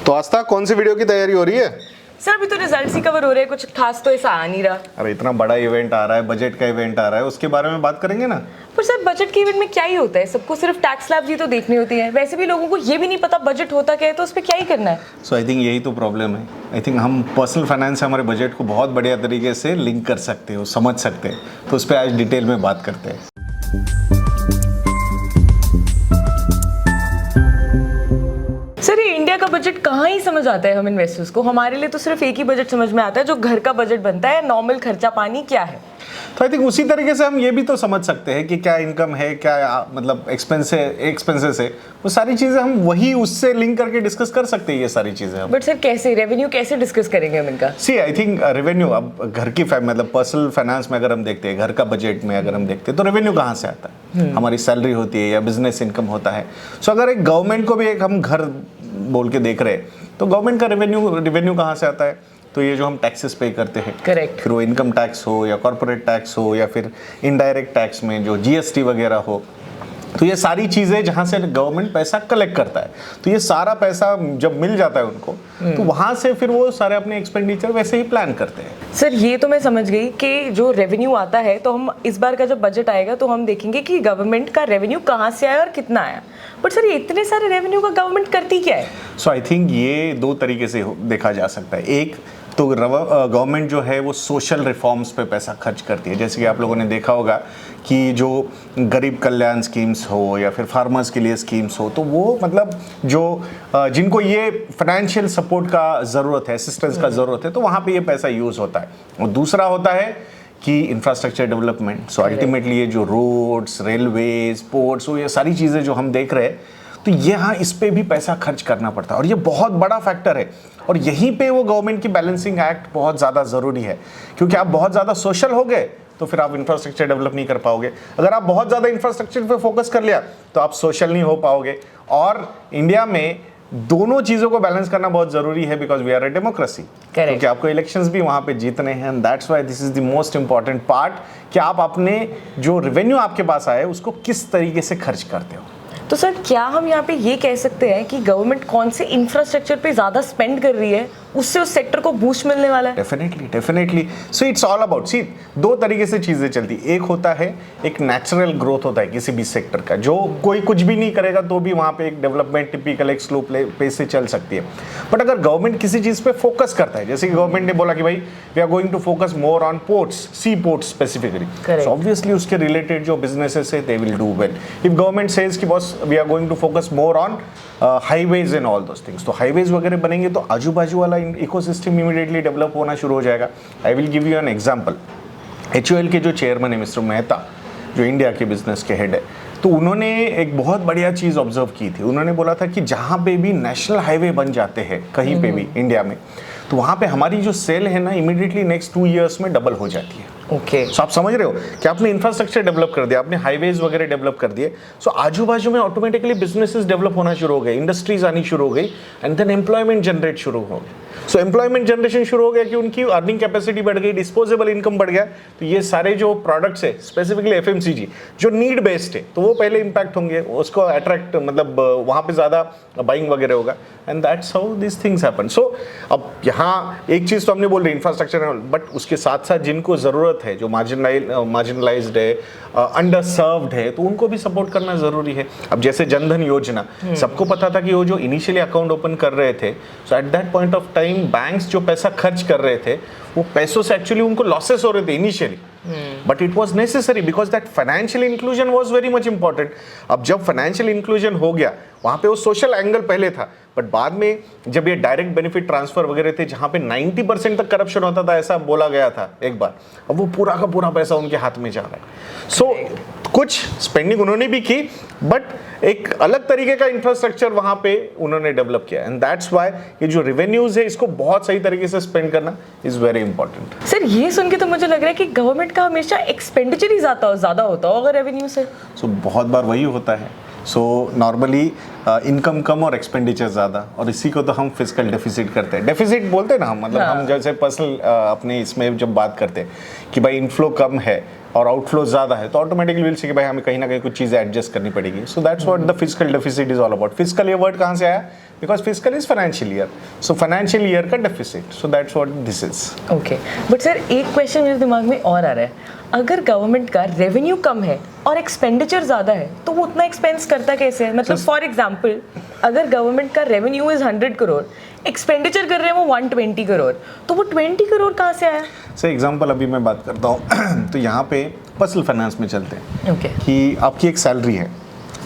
तो आस्था कौन सी वीडियो की तैयारी हो रही है? सर अभी तो रिजल्ट्स ही कवर हो रहे हैं, कुछ खास तो ऐसा आ नहीं रहा। अरे इतना बड़ा इवेंट आ रहा है, बजट का इवेंट आ रहा है, उसके बारे में बात करेंगे ना। पर सर बजट के इवेंट में क्या ही होता है, सबको सिर्फ टैक्स स्लैब्स ही तो देखनी होती है। वैसे भी लोगों को ये भी नहीं पता बजट होता क्या है, तो उस पर क्या ही करना है। सो आई थिंक यही तो प्रॉब्लम है। आई थिंक हम पर्सनल फाइनेंस से हमारे बजट को बहुत बढ़िया तरीके से लिंक कर सकते हो, समझ सकते हैं। तो उस पर आज डिटेल में बात करते हैं। सर ये इंडिया का बजट कहाँ ही समझ आता है हम इन्वेस्टर्स को। हमारे लिए तो सिर्फ एक ही बजट समझ में आता है, जो घर का बजट बनता है, नॉर्मल खर्चा पानी क्या है। तो आई थिंक उसी तरीके से हम ये भी तो समझ सकते हैं कि क्या इनकम है, क्या मतलब एक्सपेंसेस है, वो सारी चीज़ें हम वही उससे लिंक करके डिस्कस कर सकते हैं। ये सारी चीज़ें हम बट सर कैसे रेवेन्यू कैसे डिस्कस करेंगे हम इनका? सी आई थिंक रेवेन्यू, अब घर की मतलब पर्सनल फाइनेंस में अगर हम देखते हैं, घर का बजट में अगर हम देखते हैं, तो रेवेन्यू कहाँ से आता है? हमारी सैलरी होती है या बिजनेस इनकम होता है। सो अगर एक गवर्नमेंट को भी एक हम घर बोल के देख रहे हैं, तो गवर्नमेंट का रेवेन्यू कहाँ से आता है? तो ये जो हम टैक्सेस पे करते हैं, करेक्ट, फिर वो इनकम टैक्स हो या कॉर्पोरेट टैक्स हो या फिर इनडायरेक्ट टैक्स में जो जीएसटी वगैरह हो, तो ये सारी चीज़ें जहाँ से गवर्नमेंट पैसा कलेक्ट करता है, तो ये सारा पैसा जब मिल जाता है उनको, तो वहाँ से फिर वो सारे अपने एक्सपेंडिचर वैसे ही प्लान करते हैं। सर ये तो मैं समझ गई कि जो रेवेन्यू आता है, तो हम इस बार का जब बजट आएगा तो हम देखेंगे कि गवर्नमेंट का रेवेन्यू कहाँ से आया और कितना आया। बट सर ये इतने सारे रेवेन्यू का गवर्नमेंट करती क्या है? सो आई थिंक ये दो तरीके से देखा जा सकता है। एक तो गवर्नमेंट जो है वो सोशल रिफॉर्म्स पे पैसा खर्च करती है। जैसे कि आप लोगों ने देखा होगा कि जो गरीब कल्याण स्कीम्स हो या फिर फार्मर्स के लिए स्कीम्स हो, तो वो मतलब जो जिनको ये फाइनेंशियल सपोर्ट का ज़रूरत है, असिस्टेंस का ज़रूरत है, तो वहाँ पे ये पैसा यूज़ होता है। और दूसरा होता है कि इंफ्रास्ट्रक्चर डेवलपमेंट। सो अल्टीमेटली ये जो रोड्स, रेलवेज, पोर्ट्स, ये सारी चीज़ें जो हम देख रहे हैं, तो यहाँ इस पे भी पैसा खर्च करना पड़ता है और ये बहुत बड़ा फैक्टर है। और यहीं पे वो गवर्नमेंट की बैलेंसिंग एक्ट बहुत ज़्यादा ज़रूरी है, क्योंकि आप बहुत ज़्यादा सोशल हो गए तो फिर आप इंफ्रास्ट्रक्चर डेवलप नहीं कर पाओगे। अगर आप बहुत ज़्यादा इंफ्रास्ट्रक्चर पे फोकस कर लिया तो आप सोशल नहीं हो पाओगे। और इंडिया में दोनों चीज़ों को बैलेंस करना बहुत ज़रूरी है, because we are a democracy. क्योंकि आपको इलेक्शंस भी वहाँ पे जीतने हैं, and that's why this is the most important part कि आप अपने जो रेवेन्यू आपके पास आए उसको किस तरीके से खर्च करते हो। तो सर क्या हम यहाँ पे ये कह सकते हैं कि गवर्नमेंट कौन से इंफ्रास्ट्रक्चर पे ज़्यादा स्पेंड कर रही है, उससे उस सेक्टर को बूस्ट मिलने वाला है? Definitely. So it's all about, see दो तरीके से चीज़ें चलती। एक होता है एक नेचुरल ग्रोथ होता है किसी भी सेक्टर का, जो कोई कुछ भी नहीं करेगा तो भी वहाँ पे एक डेवलपमेंट टिपिकल एक स्लो पे से चल सकती है। बट अगर गवर्नमेंट किसी चीज़ पे फोकस करता है, जैसे कि गवर्नमेंट ने बोला कि भाई we are going to focus more on ports, sea ports specifically, so obviously उसके रिलेटेड जो बिजनेसेस है they will do well. If government says कि boss we are going to focus more on highways and all those things, तो highways वगैरह बनेंगे तो आजू बाजू वाला इकोसिस्टम इमीडिएटली डेवलप होना शुरू हो जाएगा। I will give you an example. HUL के जो चेयरमैन है मिस्टर मेहता, जो इंडिया के बिजनेस के हेड है, तो उन्होंने एक बहुत बढ़िया चीज़ ऑब्जर्व की थी। उन्होंने बोला था कि जहाँ पे भी नेशनल हाईवे बन जाते हैं कहीं पे भी इंडिया में, तो वहाँ पे हमारी जो सेल है ना इमीडिएटली नेक्स्ट 2 ईयर्स में डबल हो जाती है। ओके, सो आप समझ रहे हो कि आपने इंफ्रास्ट्रक्चर डेवलप कर दिया, आपने हाईवेज वगैरह डेवलप कर दिए, सो आजू बाजू में ऑटोमेटिकली बिजनेसेस डेवलप होना शुरू हो गए, इंडस्ट्रीज आनी शुरू हो गई, एंड देन एम्प्लॉयमेंट जनरेट शुरू हो गई। सो एम्प्लॉयमेंट जनरेशन शुरू हो गया कि उनकी अर्निंग कैपेसिटी बढ़ गई, डिस्पोजेबल इनकम बढ़ गया। तो ये सारे जो प्रोडक्ट्स है, स्पेसिफिकली FMCG जो नीड बेस्ड है, तो वो पहले इंपैक्ट होंगे, उसको अट्रैक्ट मतलब वहाँ पे ज़्यादा बाइंग वगैरह होगा, and that's how this things happen. So अब यहाँ एक चीज़ तो हमने बोल रही इंफ्रास्ट्रक्चर, बट उसके साथ साथ जिनको ज़रूरत है, जो मार्जिनलाइज्ड है, अंडर सर्व्ड है, तो उनको भी सपोर्ट करना ज़रूरी है। अब जैसे जनधन योजना, सबको पता था कि वो जो इनिशियली अकाउंट ओपन कर रहे थे, so at that point of time banks जो पैसा खर्च कर रहे थे, वो पैसों से एक्चुअली उनको लॉसेस हो रहे थे initially, but it was necessary because that financial inclusion was very much important. अब जब फाइनेंशियल इंक्लूजन हो गया, वहाँ पे वो सोशल एंगल पहले था, बट बाद में जब ये डायरेक्ट बेनिफिट ट्रांसफर वगैरह थे, जहाँ पे 90% तक करप्शन होता था, ऐसा बोला गया था एक बार, अब वो पूरा का पूरा पैसा उनके हाथ में जा रहा है। सो कुछ स्पेंडिंग उन्होंने भी की, बट एक अलग तरीके का इंफ्रास्ट्रक्चर वहाँ पे उन्होंने डेवलप किया, एंड दैट्स व्हाई ये जो रेवेन्यूज है इसको बहुत सही तरीके से स्पेंड करना इज वेरी इंपॉर्टेंट। सर ये सुन के तो मुझे लग रहा है कि गवर्नमेंट का हमेशा एक्सपेंडिचर ही ज़्यादा होता होगा रेवेन्यू से। सो बहुत बार वही होता है सो नॉर्मली इनकम कम और एक्सपेंडिचर ज़्यादा, और इसी को तो हम फिजिकल डेफिसिट करते हैं। डेफिसिट बोलते हैं ना हम, मतलब हम जैसे पर्सनल अपने इसमें जब बात करते हैं कि भाई इनफ्लो कम है और आउटफ्लो ज़्यादा है, तो ऑटोमेटिकली विल से कि भाई हमें कहीं ना कहीं कुछ चीज़ें एडजस्ट करनी पड़ेगी। So that's what the physical deficit is all about. Physical ये वर्ड कहाँ से आया? Because physical is financial year, so financial year का deficit, so that's what this is. Okay, but sir एक क्वेश्चन मेरे दिमाग में और आ रहा है, अगर गवर्नमेंट का रेवेन्यू कम है और एक्सपेंडिचर ज़्यादा है तो वो उतना एक्सपेंस करता कैसे है? मतलब फॉर एग्जाम्पल अगर गवर्नमेंट का रेवेन्यू इज 100 करोड़, एक्सपेंडिचर कर रहे हैं वो 120 करोड़, तो वो 20 करोड़ कहाँ से आया? सर एग्जाम्पल अभी मैं बात करता हूँ तो यहाँ पे पर्सनल फाइनेंस में चलते हैं। ओके। कि आपकी एक सैलरी है,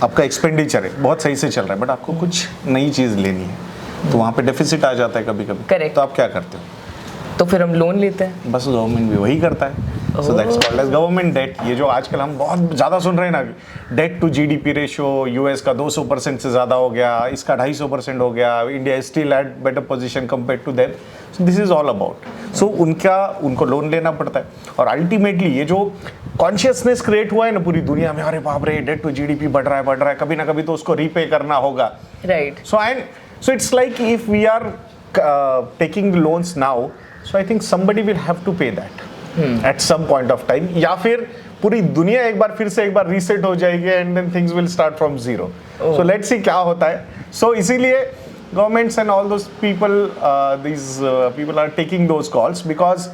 आपका एक्सपेंडिचर है, बहुत सही से चल रहा है, बट आपको कुछ नई चीज़ लेनी है, तो वहाँ पे डेफिसिट आ जाता है कभी कभी। Correct. तो आप क्या करते हो? तो फिर हम लोन लेते हैं। बस गवर्नमेंट भी वही करता है। So that's called as government debt. ये जो आजकल हम बहुत ज़्यादा सुन रहे हैं ना, debt to GDP ratio US का 200% से ज़्यादा हो गया, इसका 250% हो गया, India is still at better position compare to them. So this is all about. So उनको लोन लेना पड़ता है, और अल्टीमेटली ये जो कॉन्शियसनेस क्रिएट हुआ है ना पूरी दुनिया में, अरे बाप रे डेट टू जीडीपी बढ़ रहा है, कभी ना कभी तो उसको रीपे करना होगा। Right. So it's like if we are taking loans now, so I think somebody will have to pay that at some point of time, या फिर पूरी दुनिया एक बार रीसेट हो जाएगी and then things will start from zero. So let's see क्या होता है। So इसीलिए governments and all those people, these people are taking those calls because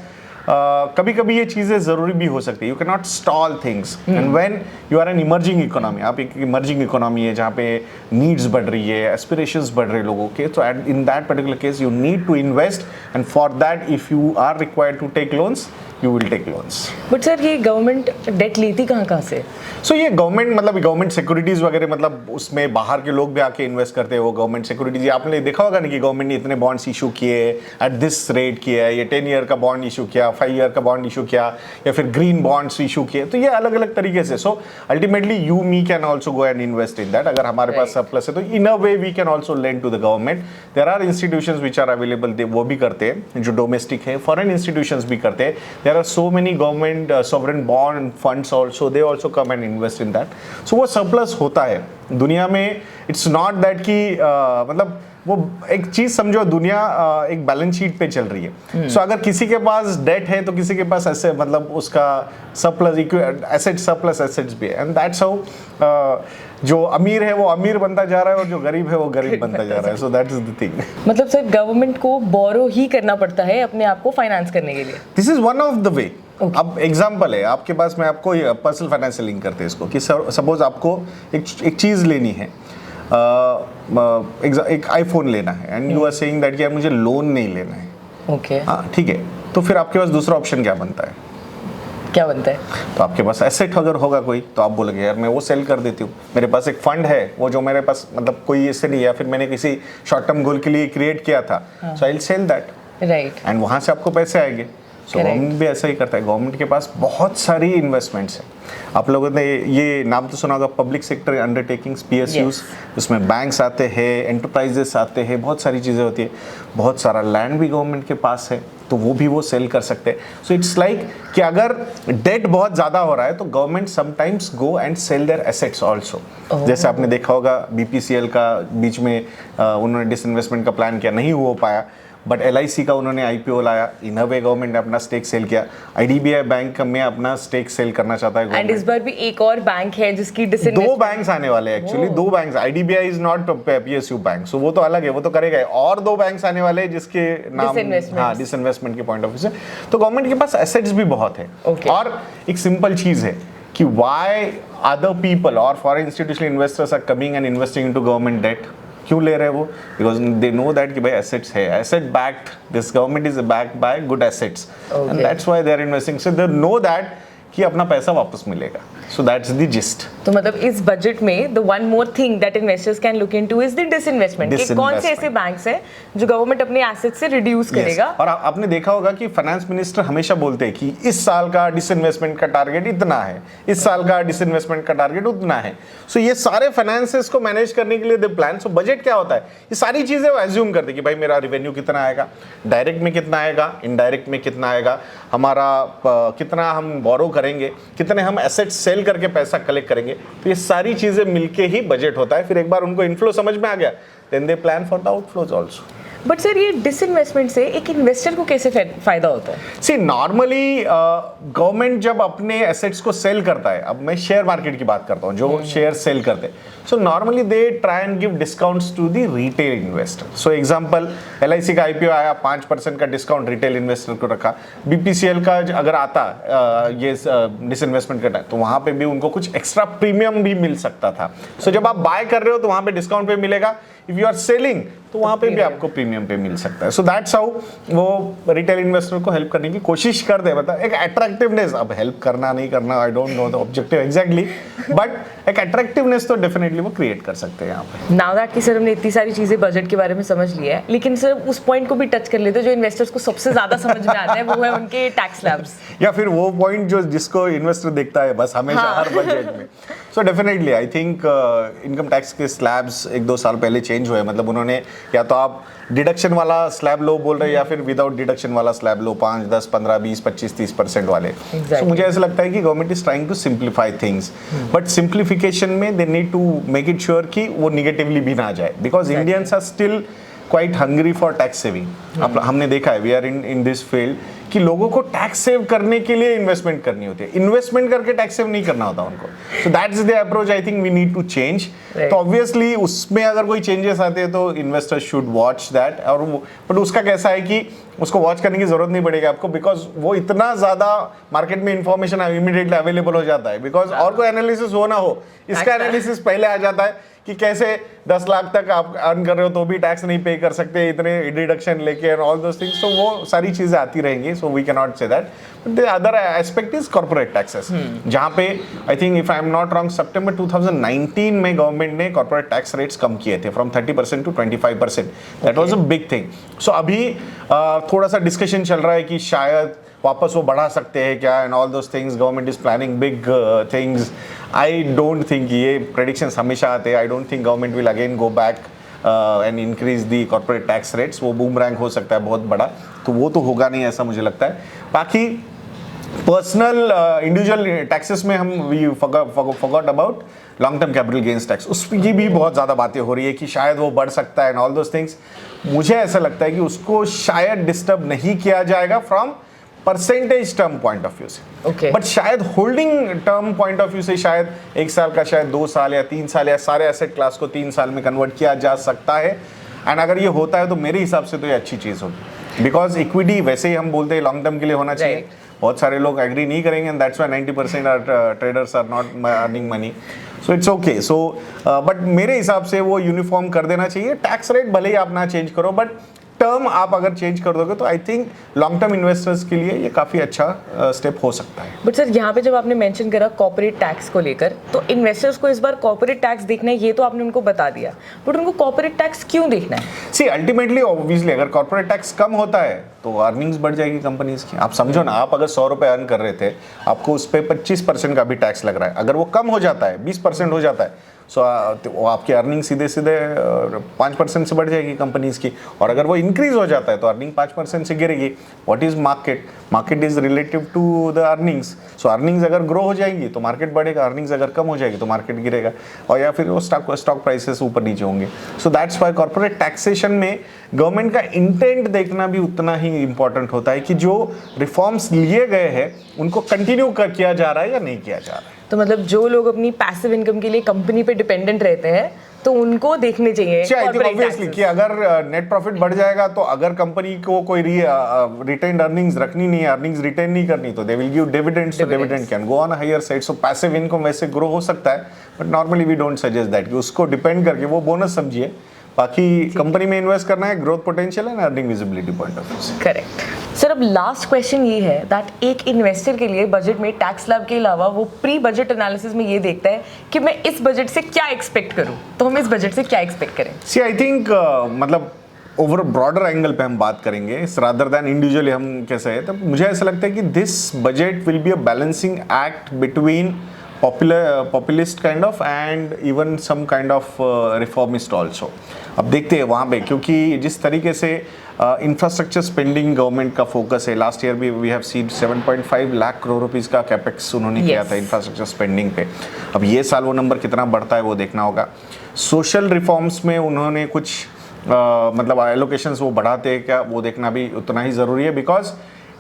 कभी कभी ये चीज़ें ज़रूरी भी हो सकती है। You can not stall things, and when you are an emerging economy, आप एक इमर्जिंग इकोनॉमी है जहाँ पे नीड्स बढ़ रही है, एस्पिरेशंस बढ़ रहे हैं लोगों के, तो in that particular case you need to invest, and for that if you are required to take loans you will take loans. But sir ये गवर्नमेंट डेट लेती कहाँ से? सो ये गवर्नमेंट मतलब गवर्नमेंट सिक्योरिटीज वगैरह, मतलब उसमें बाहर के लोग भी आके इन्वेस्ट करते हैं। वो गवर्नमेंट सिक्योरिटीज आपने देखा होगा ना कि गवर्नमेंट ने इतने बॉन्ड्स इशू किए एट दिस रेट किया है, ये 10 ईयर का बॉन्ड इशू किया, 5 ईयर का बॉन्ड इशू किया, या फिर ग्रीन बॉन्ड्स इशू किए, तो ये अलग अलग तरीके से। So ultimately you me can also go and invest in that. अगर हमारे पास सरप्लस है तो in a way we can also lend to the government. There are institutions which are available, वो भी करते हैं जो डोमेस्टिक है, फॉरेन इंस्टीट्यूशंस भी करते हैं। There are so many government sovereign bond funds also, they also come and invest in that. So वो surplus होता है दुनिया में। It's not that कि मतलब वो एक चीज़ समझो, दुनिया एक बैलेंस शीट पे चल रही है। सो अगर किसी के पास डेट है तो किसी के पास ऐसे मतलब उसका सरप्लस एसेट सरप्लस एसेट्स भी है, एंड दैट्स हाउ जो अमीर है वो अमीर बनता जा रहा है और जो गरीब है वो गरीब बनता जा रहा है। So that is the thing. मतलब सर गवर्नमेंट को बोरो ही करना पड़ता है अपने आप को फाइनेंस करने के लिए। This is one of the way. अब एग्जाम्पल है आपके पास, मैं आपको पर्सनल फाइनेंस से लिंक करते हैं इसको, कि सपोज आपको एक चीज़ लेनी है, एक आईफोन लेना है, and you are saying that यार मुझे लोन नहीं लेना है। ओके। हाँ ठीक है, तो फिर आपके पास दूसरा ऑप्शन क्या बनता है? क्या बनता है? तो आपके पास एसेट अगर होगा कोई, तो आप बोलोगे यार मैं वो सेल कर देती हूँ, मेरे पास एक फंड है वो जो मेरे पास मतलब कोई ऐसे नहीं है, या फिर मैंने किसी शॉर्ट टर्म गोल के लिए क्रिएट किया था, so I will sell that, right, and वहाँ से आपको पैसे आएंगे। सो गवर्नमेंट भी ऐसा ही करता है। गवर्नमेंट के पास बहुत सारी इन्वेस्टमेंट्स हैं। आप लोगों ने ये नाम तो सुना होगा, पब्लिक सेक्टर अंडरटेकिंग्स, PSUs। उसमें बैंक्स आते हैं, एंटरप्राइजेस आते हैं, बहुत सारी चीज़ें होती है। बहुत सारा लैंड भी गवर्नमेंट के पास है, तो वो भी वो सेल कर सकते हैं। सो इट्स लाइक कि अगर डेट बहुत ज़्यादा हो रहा है तो government sometimes go and sell their assets also. जैसे आपने देखा होगा BPCL का बीच में उन्होंने डिसइन्वेस्टमेंट का प्लान किया, नहीं हो पाया, बट LIC का उन्होंने IPO लाया, इन अ वे गवर्नमेंट ने अपना स्टेक सेल किया। IDBI बैंक में अपना स्टेक सेल करना चाहता है एंड इस बार भी एक और बैंक है जिसकी दो बैंक्स आने वाले हैं एक्चुअली, दो banks. IDBI is not PSU bank, so वो तो अलग है, वो तो करेगा। और दो बैंक्स आने वाले हैं जिसके नाम डिसइन्वेस्टमेंट के पॉइंट ऑफ व्यू से। तो गवर्नमेंट के पास एसेट्स भी बहुत है। और एक सिंपल चीज है कि व्हाई अदर पीपल और foreign institutional investors are coming and investing into government debt. क्यों ले रहे हैं वो? बिकॉज दे नो दैट कि भाई एसेट्स है, asset backed, this government is backed by good assets, and that's why they are investing. So they know that कि अपना पैसा वापस मिलेगा। So that's the gist. तो मतलब इस बजट में the one more thing that investors can look into is the disinvestment, कि कौन से ऐसे बैंक्स हैं जो गवर्नमेंट अपने एसेट से रिड्यूस करेगा। और आपने देखा होगा कि फाइनेंस मिनिस्टर हमेशा बोलते हैं कि इस साल का डिसइन्वेस्टमेंट का टारगेट इतना है, इस साल का डिसइन्वेस्टमेंट का टारगेट उतना है। सो ये सारे फाइनेंसेस को मैनेज करने के लिए दे प्लान। सो बजट क्या होता है? ये सारी चीजें वो एज्यूम करते हैं कि भाई मेरा रेवेन्यू कितना आएगा, डायरेक्ट में कितना आएगा, इनडायरेक्ट में कितना आएगा, हमारा कितना हम बोरो करेंगे, कितने हम एसेट्स सेल करके पैसा कलेक्ट करेंगे, तो ये सारी चीजें मिलके ही बजट होता है। फिर एक बार उनको इनफ्लो समझ में आ गया, then they plan for the outflows also. But sir ये डिसइन्वेस्टमेंट से एक इन्वेस्टर को कैसे फायदा होता है? सी नॉर्मली गवर्नमेंट जब अपने एसेट्स को सेल करता है, अब मैं शेयर मार्केट की बात करता हूँ, जो शेयर सेल करते हैं, so normally they try and give discounts to the retail investor. So example LIC का IPO आया, 5% का डिस्काउंट रिटेल इन्वेस्टर को रखा। BPCL का अगर आता ये डिसइन्वेस्टमेंट करना है, तो वहां पे भी उनको कुछ एक्स्ट्रा प्रीमियम भी मिल सकता था। सो जब आप बाय कर रहे हो तो वहां पे डिस्काउंट पे मिलेगा, इफ यू आर सेलिंग तो वहां पे भी आपको प्रीमियम पे मिल सकता है। सो दैट्स हाउ वो रिटेल इन्वेस्टर को हेल्प करने की कोशिश कर दे, मतलब एक अट्रैक्टिवनेस, अब हेल्प करना नहीं करना I don't know the objective exactly, but एक अट्रैक्टिवनेस तो डेफिनेटली वो क्रिएट कर सकते हैं यहाँ पे। नाउ दैट कि सर हमने इतनी सारी चीजें बजट के बारे में समझ लिया है, लेकिन सर उस पॉइंट को भी टच कर लेते हैं जो इन्वेस्टर्स को सबसे ज्यादा समझ में आता है, वो है उनके टैक्स स्लैब्स, या फिर वो पॉइंट जो जिसको इन्वेस्टर देखता है बस हमेशा हर बजट में। So definitely I think income tax के स्लैब्स 1-2 साल पहले चेंज हुए, मतलब उन्होंने या तो आप डिडक्शन वाला स्लैब लो बोल रहे हैं, या फिर विदाउट डिडक्शन वाला स्लैब लो, 5, 10, 15, 20, 25, 30% वाले। So, मुझे ऐसा लगता है कि government is trying to simplify things, but simplification में they need to make it sure कि वो निगेटिवली भी ना जाए, because Indians are still quite hungry for tax saving. हमने देखा है, we are in this field कि लोगों को टैक्स सेव करने के लिए इन्वेस्टमेंट करनी होती है, इन्वेस्टमेंट करके टैक्स सेव नहीं करना होता उनको। So that's the approach I think we need to change. तो ऑब्वियसली उसमें अगर कोई चेंजेस आते हैं तो इन्वेस्टर्स शुड वॉच दैट, और बट उसका कैसा है कि उसको वॉच करने की जरूरत नहीं पड़ेगी आपको, बिकॉज वो इतना ज्यादा मार्केट में इंफॉर्मेशन इमीडिएटली अवेलेबल हो जाता है, बिकॉज और कोई एनालिसिस हो ना हो, इसका एनालिसिस पहले आ जाता है कि कैसे 10 लाख तक आप अर्न कर रहे हो तो भी टैक्स नहीं पे कर सकते इतने डिडक्शन लेके, एंड ऑल दोस थिंग्स। तो वो सारी चीजें आती रहेंगी, so we can not say that. But the other aspect is corporate taxes, जहाँ पे I think if I am not wrong सितंबर 2019 में गवर्नमेंट ने कॉर्पोरेट टैक्स रेट्स कम किए थे from 30% to 25%। That was a big thing. So अभी थोड़ा सा डिस्कशन चल रहा है कि शायद वापस वो बढ़ा सकते हैं क्या, and all those things. Government is planning big things. I don't think, ये प्रेडिक्शंस हमेशा आते हैं, I don't think government will again go back and increase the corporate tax rates. वो बूमरैंग हो सकता है बहुत बड़ा, तो वो तो होगा नहीं ऐसा मुझे लगता है। बाकी पर्सनल इंडिविजुअल टैक्सेस में हम we forgot about long term capital gains tax, उसकी भी बहुत ज़्यादा बातें हो रही है कि शायद वो बढ़ सकता है एंड ऑल दोस थिंग्स। मुझे ऐसा लगता है कि उसको शायद डिस्टर्ब नहीं किया जाएगा from percentage term point of view से, बट शायद holding term point of view से शायद 1 साल का शायद 2 साल या 3 साल या सारे एसेट क्लास को 3 साल में कन्वर्ट किया जा सकता है। एंड अगर ये होता है तो मेरे हिसाब से तो ये अच्छी चीज़ होगी, बिकॉज इक्विटी वैसे ही हम बोलते हैं लॉन्ग टर्म के लिए होना चाहिए। बहुत सारे लोग एग्री नहीं करेंगे, and that's why 90% traders are not earning money. So it's okay. So but मेरे हिसाब से वो यूनिफॉर्म कर देना चाहिए। टैक्स रेट भले ही आप ना चेंज करो, बट टर्म आप अगर चेंज कर दोगे तो I think long term investors के लिए ये काफ़ी अच्छा स्टेप हो सकता है। बट सर यहाँ पे जब आपने मेंशन करा कॉर्पोरेट टैक्स को लेकर, तो इन्वेस्टर्स को इस बार कॉर्पोरेट टैक्स देखना है, ये तो आपने उनको बता दिया, बट उनको कॉर्पोरेट टैक्स क्यों देखना है? सी अल्टीमेटली ऑब्वियसली अगर कॉर्पोरेट टैक्स कम होता है तो अर्निंग्स बढ़ जाएगी कंपनीज की। आप समझो ना, आप अगर 100 रुपये अर्न कर रहे थे, आपको उस पर 25% का भी टैक्स लग रहा है। अगर वो कम हो जाता है, 20% हो जाता है, सो वो आपकी अर्निंग सीधे सीधे 5% से बढ़ जाएगी कंपनीज की। और अगर वो इंक्रीज हो जाता है तो अर्निंग 5% से गिरेगी। What is market? Market is relative to the earnings. So earnings अगर ग्रो हो जाएगी तो मार्केट बढ़ेगा, अर्निंग्स अगर कम हो जाएगी तो मार्केट गिरेगा, और या फिर वो स्टॉक प्राइसेस ऊपर नीचे होंगे। So that's why corporate taxation में गवर्नमेंट का इंटेंट देखना भी उतना ही इंपॉर्टेंट होता है कि जो रिफॉर्म्स लिए गए हैं उनको कंटिन्यू किया जा रहा है या नहीं किया जा रहा है। तो मतलब जो लोग अपनी पैसिव इनकम के लिए कंपनी पे डिपेंडेंट रहते हैं तो उनको देखने चाहिए ऑब्वियसली कि अगर नेट प्रॉफिट बढ़ जाएगा तो अगर कंपनी को कोई रिटेन्ड अर्निंग्स रखनी नहीं है, अर्निंग्स रिटेन नहीं करनी, तो दे विल गिव डिविडेंड्स। तो dividend can go on a higher side. So passive income वैसे ग्रो हो सकता है, but normally we don't suggest that कि उसको डिपेंड करके वो बोनस समझिए। बाकी कंपनी में इन्वेस्ट करना है, growth potential and earning visibility point of view से। Correct sir. अब लास्ट क्वेश्चन ये है दैट एक इन्वेस्टर के लिए बजट में टैक्स लाभ के अलावा वो प्री बजट एनालिसिस में ये देखता है कि मैं इस बजट से क्या एक्सपेक्ट करूं, तो हम इस बजट से क्या एक्सपेक्ट करें? सी आई थिंक मतलब ओवर ब्रॉडर एंगल पे हम बात करेंगे रादर दैन इंडिविजुअली हम कैसे है, तो मुझे ऐसा लगता है कि this budget will be a balancing act between populist kind of and even some kind of reformist also. अब देखते हैं वहाँ पे, क्योंकि जिस तरीके से इंफ्रास्ट्रक्चर स्पेंडिंग गवर्नमेंट का फोकस है, लास्ट ईयर भी we have seen 7.5 lakh crore rupees का कैपेक्स उन्होंने किया था इंफ्रास्ट्रक्चर स्पेंडिंग पे। अब ये साल वो नंबर कितना बढ़ता है वो देखना होगा। सोशल रिफॉर्म्स में उन्होंने कुछ मतलब एलोकेशंस वो बढ़ाते हैं क्या, वो देखना भी उतना ही ज़रूरी है, because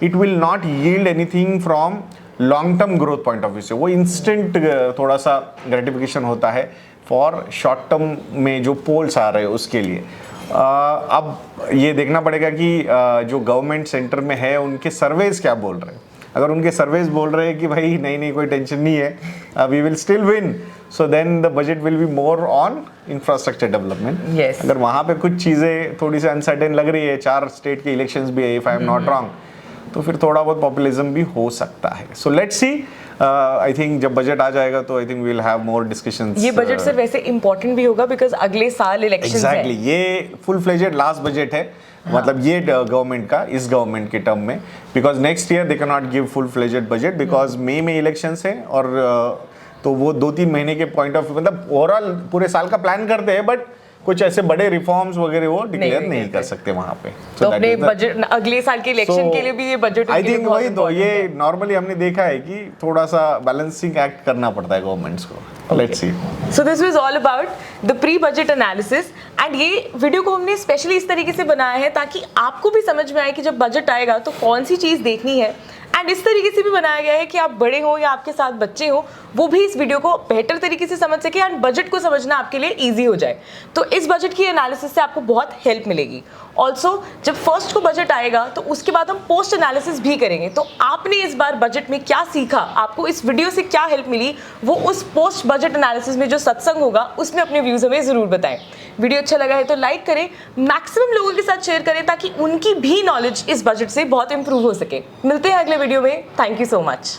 it will not yield anything from long term growth point of view से। वो इंस्टेंट थोड़ा सा ग्रेटिफिकेशन होता है फॉर शॉर्ट टर्म में जो पोल्स आ रहे हैं उसके लिए। अब ये देखना पड़ेगा कि जो गवर्नमेंट सेंटर में है उनके सर्वेज क्या बोल रहे हैं। अगर उनके सर्वेज बोल रहे हैं कि भाई नहीं कोई टेंशन नहीं है, we will still win, so then the budget will be more on infrastructure development. अगर वहाँ पे कुछ चीज़ें थोड़ी सी अनसर्टेन लग रही है, 4 स्टेट के इलेक्शंस भी है if I am not wrong, तो फिर थोड़ा बहुत पॉपुलिज्म भी हो सकता है। So let's see, I think जब बजट आ जाएगा तो I think we will have more discussions. ये बजट सर वैसे इंपॉर्टेंट भी होगा बिकॉज अगले साल इलेक्शंस है। एग्जैक्टली, ये फुल फ्लेजेड लास्ट बजट है, मतलब ये गवर्नमेंट का इस गवर्नमेंट के टर्म में, because next year they can not give full fledged budget because मई में इलेक्शंस हैं, और तो वो 2-3 महीने के पॉइंट ऑफ, मतलब ओवरऑल पूरे साल का प्लान करते हैं, बट कुछ ऐसे बड़े रिफॉर्म्स वगैरह वो डिक्लेयर नहीं कर सकते वहाँ पे। तो अपने बजट अगले साल के इलेक्शन के लिए भी ये बजट आई थिंक वही तो, ये नॉर्मली हमने देखा है कि थोड़ा सा बैलेंसिंग एक्ट करना पड़ता है गवर्नमेंट्स को। Let's see. So this was all about the pre budget analysis, and ये वीडियो को हमने स्पेशली इस तरीके से बनाया है ताकि आपको भी समझ में आए कि जब बजट आएगा तो कौन सी चीज़ देखनी है, एंड इस तरीके से भी बनाया गया है कि आप बड़े हो या आपके साथ बच्चे हो वो भी इस वीडियो को बेहतर तरीके से समझ सके एंड बजट को समझना आपके लिए इजी हो जाए। तो इस बजट की एनालिसिस से आपको बहुत हेल्प मिलेगी। ऑल्सो जब फर्स्ट को बजट आएगा तो उसके बाद हम पोस्ट एनालिसिस भी करेंगे। तो आपने इस बार बजट में क्या सीखा, आपको इस वीडियो से क्या हेल्प मिली, वो उस पोस्ट बजट एनालिसिस में जो सत्संग होगा उसमें अपने व्यूज़ हमें ज़रूर बताएं। वीडियो अच्छा लगा है तो लाइक करें, मैक्सिमम लोगों के साथ शेयर करें ताकि उनकी भी नॉलेज इस बजट से बहुत इंप्रूव हो सके। मिलते हैं अगले वीडियो में। Thank you so much.